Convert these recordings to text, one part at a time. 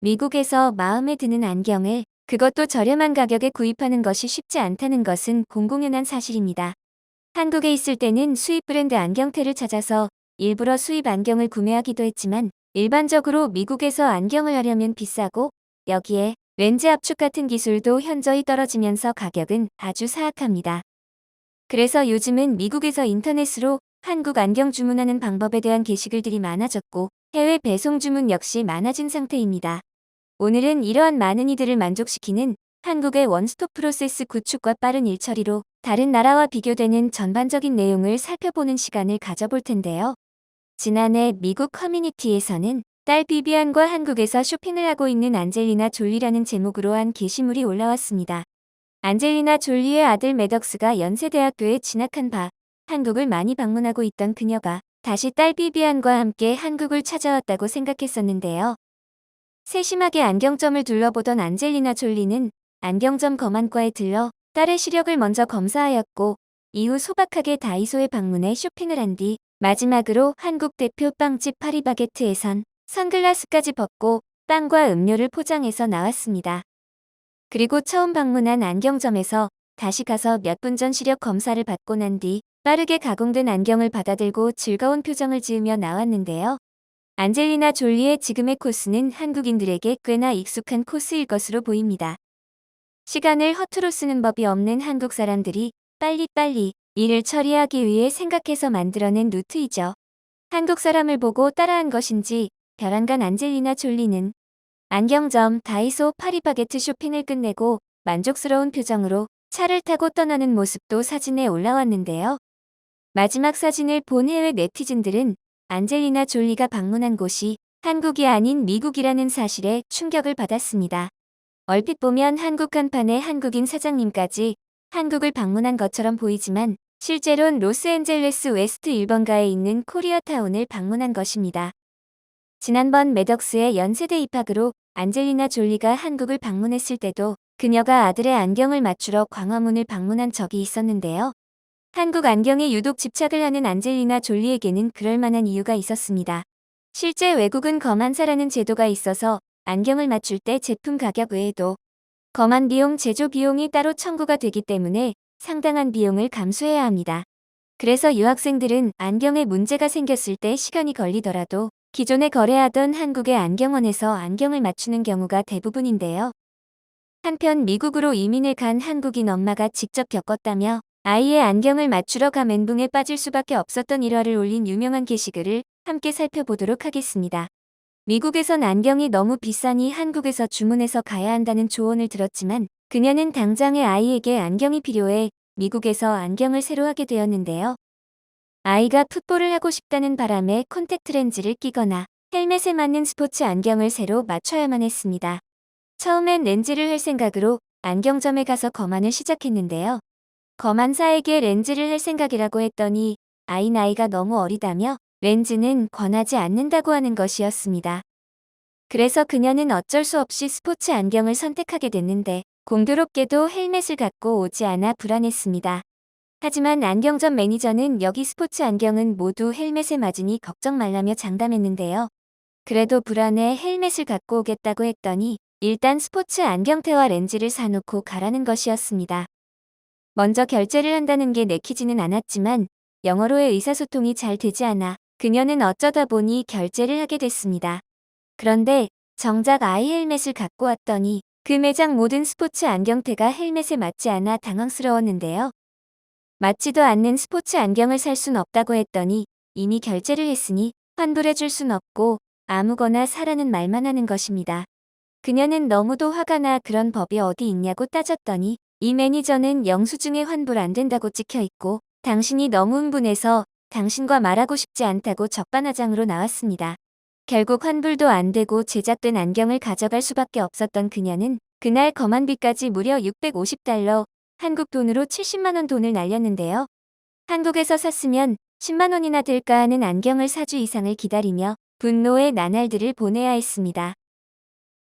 미국에서 마음에 드는 안경을 그것도 저렴한 가격에 구입하는 것이 쉽지 않다는 것은 공공연한 사실입니다. 한국에 있을 때는 수입 브랜드 안경테를 찾아서 일부러 수입 안경을 구매하기도 했지만 일반적으로 미국에서 안경을 하려면 비싸고 여기에 렌즈 압축 같은 기술도 현저히 떨어지면서 가격은 아주 사악합니다. 그래서 요즘은 미국에서 인터넷으로 한국 안경 주문하는 방법에 대한 게시글들이 많아졌고 해외 배송 주문 역시 많아진 상태입니다. 오늘은 이러한 많은 이들을 만족시키는 한국의 원스톱 프로세스 구축과 빠른 일처리로 다른 나라와 비교되는 전반적인 내용을 살펴보는 시간을 가져볼 텐데요. 지난해 미국 커뮤니티에서는 딸 비비안과 한국에서 쇼핑을 하고 있는 안젤리나 졸리라는 제목으로 한 게시물이 올라왔습니다. 안젤리나 졸리의 아들 매덕스가 연세대학교에 진학한 바 한국을 많이 방문하고 있던 그녀가 다시 딸 비비안과 함께 한국을 찾아왔다고 생각했었는데요. 세심하게 안경점을 둘러보던 안젤리나 졸리는 안경점 검안과에 들러 딸의 시력을 먼저 검사하였고 이후 소박하게 다이소에 방문해 쇼핑을 한 뒤 마지막으로 한국 대표 빵집 파리바게트에선 선글라스까지 벗고 빵과 음료를 포장해서 나왔습니다. 그리고 처음 방문한 안경점에서 다시 가서 몇 분 전 시력 검사를 받고 난 뒤 빠르게 가공된 안경을 받아들고 즐거운 표정을 지으며 나왔는데요. 안젤리나 졸리의 지금의 코스는 한국인들에게 꽤나 익숙한 코스일 것으로 보입니다. 시간을 허투루 쓰는 법이 없는 한국 사람들이 빨리빨리 일을 처리하기 위해 생각해서 만들어낸 루트이죠. 한국 사람을 보고 따라한 것인지 벼랑간 안젤리나 졸리는 안경점 다이소 파리바게트 쇼핑을 끝내고 만족스러운 표정으로 차를 타고 떠나는 모습도 사진에 올라왔는데요. 마지막 사진을 본 해외 네티즌들은 안젤리나 졸리가 방문한 곳이 한국이 아닌 미국이라는 사실에 충격을 받았습니다. 얼핏 보면 한국 간판에 한국인 사장님까지 한국을 방문한 것처럼 보이지만 실제로는 로스앤젤레스 웨스트 1번가에 있는 코리아타운을 방문한 것입니다. 지난번 매덕스의 연세대 입학으로 안젤리나 졸리가 한국을 방문했을 때도 그녀가 아들의 안경을 맞추러 광화문을 방문한 적이 있었는데요. 한국 안경에 유독 집착을 하는 안젤리나 졸리에게는 그럴 만한 이유가 있었습니다. 실제 외국은 검안사라는 제도가 있어서 안경을 맞출 때 제품 가격 외에도 검안 비용, 제조 비용이 따로 청구가 되기 때문에 상당한 비용을 감수해야 합니다. 그래서 유학생들은 안경에 문제가 생겼을 때 시간이 걸리더라도 기존에 거래하던 한국의 안경원에서 안경을 맞추는 경우가 대부분인데요. 한편 미국으로 이민을 간 한국인 엄마가 직접 겪었다며 아이의 안경을 맞추러 가 멘붕에 빠질 수밖에 없었던 일화를 올린 유명한 게시글을 함께 살펴보도록 하겠습니다. 미국에선 안경이 너무 비싸니 한국에서 주문해서 가야 한다는 조언을 들었지만 그녀는 당장의 아이에게 안경이 필요해 미국에서 안경을 새로 하게 되었는데요. 아이가 풋볼을 하고 싶다는 바람에 콘택트 렌즈를 끼거나 헬멧에 맞는 스포츠 안경을 새로 맞춰야만 했습니다. 처음엔 렌즈를 할 생각으로 안경점에 가서 검안을 시작했는데요. 검안사에게 렌즈를 할 생각이라고 했더니 아이 나이가 너무 어리다며 렌즈는 권하지 않는다고 하는 것이었습니다. 그래서 그녀는 어쩔 수 없이 스포츠 안경을 선택하게 됐는데 공교롭게도 헬멧을 갖고 오지 않아 불안했습니다. 하지만 안경점 매니저는 여기 스포츠 안경은 모두 헬멧에 맞으니 걱정 말라며 장담했는데요. 그래도 불안해 헬멧을 갖고 오겠다고 했더니 일단 스포츠 안경테와 렌즈를 사놓고 가라는 것이었습니다. 먼저 결제를 한다는 게 내키지는 않았지만 영어로의 의사소통이 잘 되지 않아 그녀는 어쩌다 보니 결제를 하게 됐습니다. 그런데 정작 아이 헬멧을 갖고 왔더니 그 매장 모든 스포츠 안경테가 헬멧에 맞지 않아 당황스러웠는데요. 맞지도 않는 스포츠 안경을 살 순 없다고 했더니 이미 결제를 했으니 환불해줄 순 없고 아무거나 사라는 말만 하는 것입니다. 그녀는 너무도 화가 나 그런 법이 어디 있냐고 따졌더니 이 매니저는 영수증에 환불 안 된다고 찍혀 있고 당신이 너무 흥분해서 당신과 말하고 싶지 않다고 적반하장으로 나왔습니다. 결국 환불도 안 되고 제작된 안경을 가져갈 수밖에 없었던 그녀는 그날 검안비까지 무려 650달러, 한국 돈으로 70만 원 돈을 날렸는데요. 한국에서 샀으면 10만 원이나 들까 하는 안경을 4주 이상을 기다리며 분노의 나날들을 보내야 했습니다.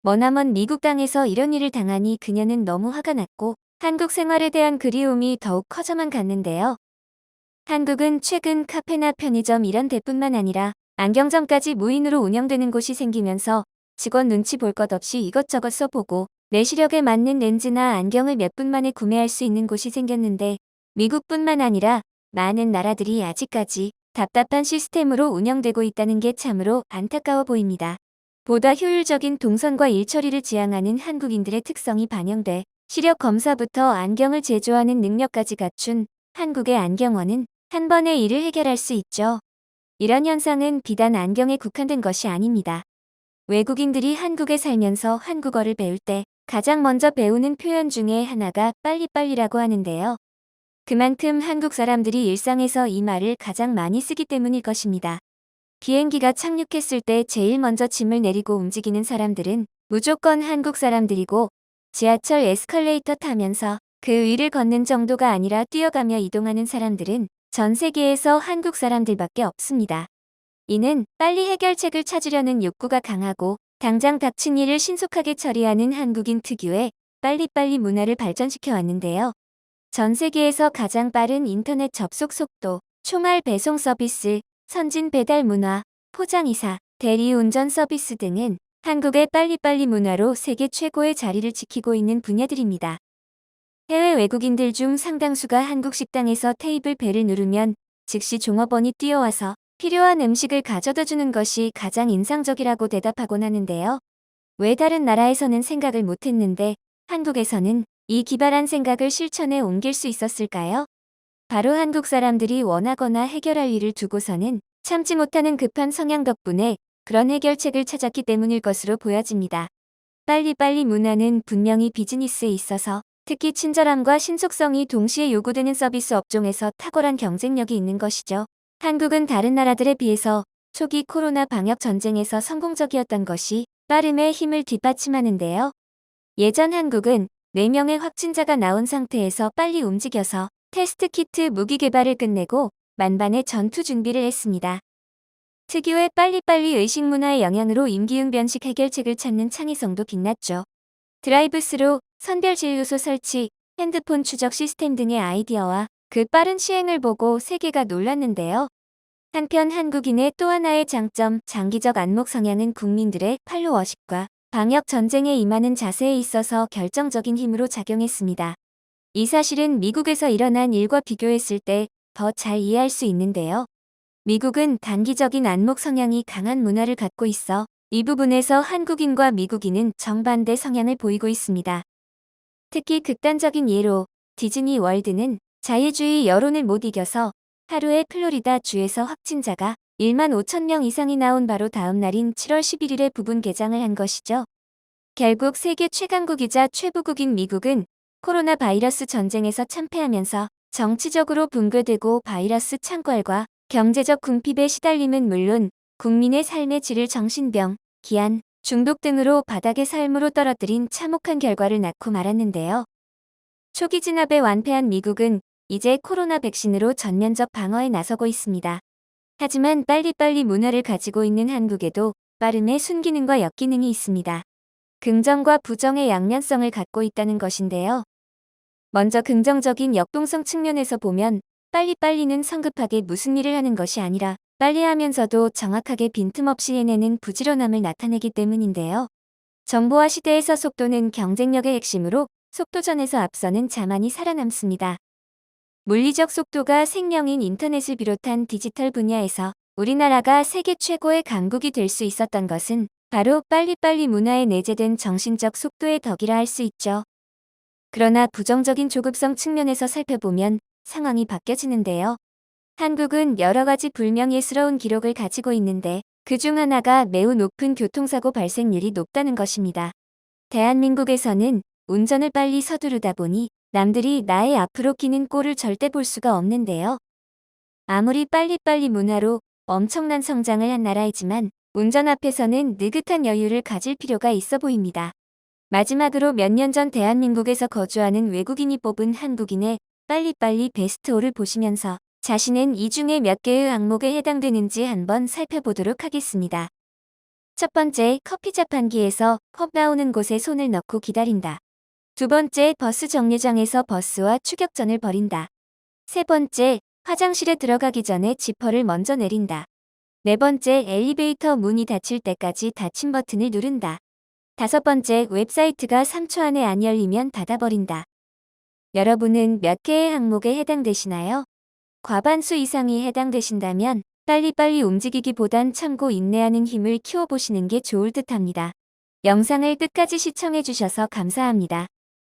머나먼 미국 땅에서 이런 일을 당하니 그녀는 너무 화가 났고 한국 생활에 대한 그리움이 더욱 커져만 갔는데요. 한국은 최근 카페나 편의점 이런 데뿐만 아니라 안경점까지 무인으로 운영되는 곳이 생기면서 직원 눈치 볼 것 없이 이것저것 써보고 내 시력에 맞는 렌즈나 안경을 몇 분 만에 구매할 수 있는 곳이 생겼는데 미국뿐만 아니라 많은 나라들이 아직까지 답답한 시스템으로 운영되고 있다는 게 참으로 안타까워 보입니다. 보다 효율적인 동선과 일처리를 지향하는 한국인들의 특성이 반영돼 시력 검사부터 안경을 제조하는 능력까지 갖춘 한국의 안경원은 한 번에 일을 해결할 수 있죠. 이런 현상은 비단 안경에 국한된 것이 아닙니다. 외국인들이 한국에 살면서 한국어를 배울 때 가장 먼저 배우는 표현 중에 하나가 빨리빨리라고 하는데요. 그만큼 한국 사람들이 일상에서 이 말을 가장 많이 쓰기 때문일 것입니다. 비행기가 착륙했을 때 제일 먼저 짐을 내리고 움직이는 사람들은 무조건 한국 사람들이고 지하철 에스컬레이터 타면서 그 위를 걷는 정도가 아니라 뛰어가며 이동하는 사람들은 전 세계에서 한국 사람들밖에 없습니다. 이는 빨리 해결책을 찾으려는 욕구가 강하고 당장 닥친 일을 신속하게 처리하는 한국인 특유의 빨리빨리 문화를 발전시켜 왔는데요. 전 세계에서 가장 빠른 인터넷 접속 속도, 총알 배송 서비스, 선진 배달 문화, 포장이사, 대리운전 서비스 등은 한국의 빨리빨리 문화로 세계 최고의 자리를 지키고 있는 분야들입니다. 해외 외국인들 중 상당수가 한국 식당에서 테이블 벨을 누르면 즉시 종업원이 뛰어와서 필요한 음식을 가져다 주는 것이 가장 인상적이라고 대답하곤 하는데요. 왜 다른 나라에서는 생각을 못했는데 한국에서는 이 기발한 생각을 실천에 옮길 수 있었을까요? 바로 한국 사람들이 원하거나 해결할 일을 두고서는 참지 못하는 급한 성향 덕분에 그런 해결책을 찾았기 때문일 것으로 보여집니다. 빨리빨리 문화는 분명히 비즈니스에 있어서 특히 친절함과 신속성이 동시에 요구되는 서비스 업종에서 탁월한 경쟁력이 있는 것이죠. 한국은 다른 나라들에 비해서 초기 코로나 방역 전쟁에서 성공적이었던 것이 빠름의 힘을 뒷받침하는데요. 예전 한국은 4명의 확진자가 나온 상태에서 빨리 움직여서 테스트 키트 무기 개발을 끝내고 만반의 전투 준비를 했습니다. 특유의 빨리빨리 의식 문화의 영향으로 임기응 변식 해결책을 찾는 창의성도 빛났죠. 드라이브스루, 선별 진료소 설치, 핸드폰 추적 시스템 등의 아이디어와 그 빠른 시행을 보고 세계가 놀랐는데요. 한편 한국인의 또 하나의 장점, 장기적 안목 성향은 국민들의 팔로워십과 방역 전쟁에 임하는 자세에 있어서 결정적인 힘으로 작용했습니다. 이 사실은 미국에서 일어난 일과 비교했을 때 더 잘 이해할 수 있는데요. 미국은 단기적인 안목 성향이 강한 문화를 갖고 있어 이 부분에서 한국인과 미국인은 정반대 성향을 보이고 있습니다. 특히 극단적인 예로 디즈니 월드는 자유주의 여론을 못 이겨서 하루에 플로리다 주에서 확진자가 1만 5천 명 이상이 나온 바로 다음 날인 7월 11일에 부분 개장을 한 것이죠. 결국 세계 최강국이자 최부국인 미국은 코로나 바이러스 전쟁에서 참패하면서 정치적으로 붕괴되고 바이러스 창궐과 경제적 궁핍에 시달림은 물론 국민의 삶의 질을 정신병, 기한, 중독 등으로 바닥의 삶으로 떨어뜨린 참혹한 결과를 낳고 말았는데요. 초기 진압에 완패한 미국은 이제 코로나 백신으로 전면적 방어에 나서고 있습니다. 하지만 빨리빨리 문화를 가지고 있는 한국에도 빠름의 순기능과 역기능이 있습니다. 긍정과 부정의 양면성을 갖고 있다는 것인데요. 먼저 긍정적인 역동성 측면에서 보면 빨리빨리는 성급하게 무슨 일을 하는 것이 아니라 빨리 하면서도 정확하게 빈틈없이 해내는 부지런함을 나타내기 때문인데요. 정보화 시대에서 속도는 경쟁력의 핵심으로 속도전에서 앞서는 자만이 살아남습니다. 물리적 속도가 생명인 인터넷을 비롯한 디지털 분야에서 우리나라가 세계 최고의 강국이 될 수 있었던 것은 바로 빨리빨리 문화에 내재된 정신적 속도의 덕이라 할 수 있죠. 그러나 부정적인 조급성 측면에서 살펴보면 상황이 바뀌어지는데요. 한국은 여러 가지 불명예스러운 기록을 가지고 있는데 그중 하나가 매우 높은 교통사고 발생률이 높다는 것입니다. 대한민국에서는 운전을 빨리 서두르다 보니 남들이 나의 앞으로 끼는 꼴을 절대 볼 수가 없는데요. 아무리 빨리빨리 문화로 엄청난 성장을 한 나라이지만 운전 앞에서는 느긋한 여유를 가질 필요가 있어 보입니다. 마지막으로 몇 년 전 대한민국에서 거주하는 외국인이 뽑은 한국인의 빨리빨리 베스트 5를 보시면서 자신은 이 중에 몇 개의 항목에 해당되는지 한번 살펴보도록 하겠습니다. 첫 번째, 커피 자판기에서 컵 나오는 곳에 손을 넣고 기다린다. 두 번째, 버스 정류장에서 버스와 추격전을 벌인다. 세 번째, 화장실에 들어가기 전에 지퍼를 먼저 내린다. 네 번째, 엘리베이터 문이 닫힐 때까지 닫힘 버튼을 누른다. 다섯 번째, 웹사이트가 3초 안에 안 열리면 닫아버린다. 여러분은 몇 개의 항목에 해당되시나요? 과반수 이상이 해당되신다면 빨리빨리 움직이기보단 참고 인내하는 힘을 키워보시는 게 좋을 듯합니다. 영상을 끝까지 시청해주셔서 감사합니다.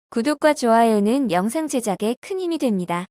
구독과 좋아요는 영상 제작에 큰 힘이 됩니다.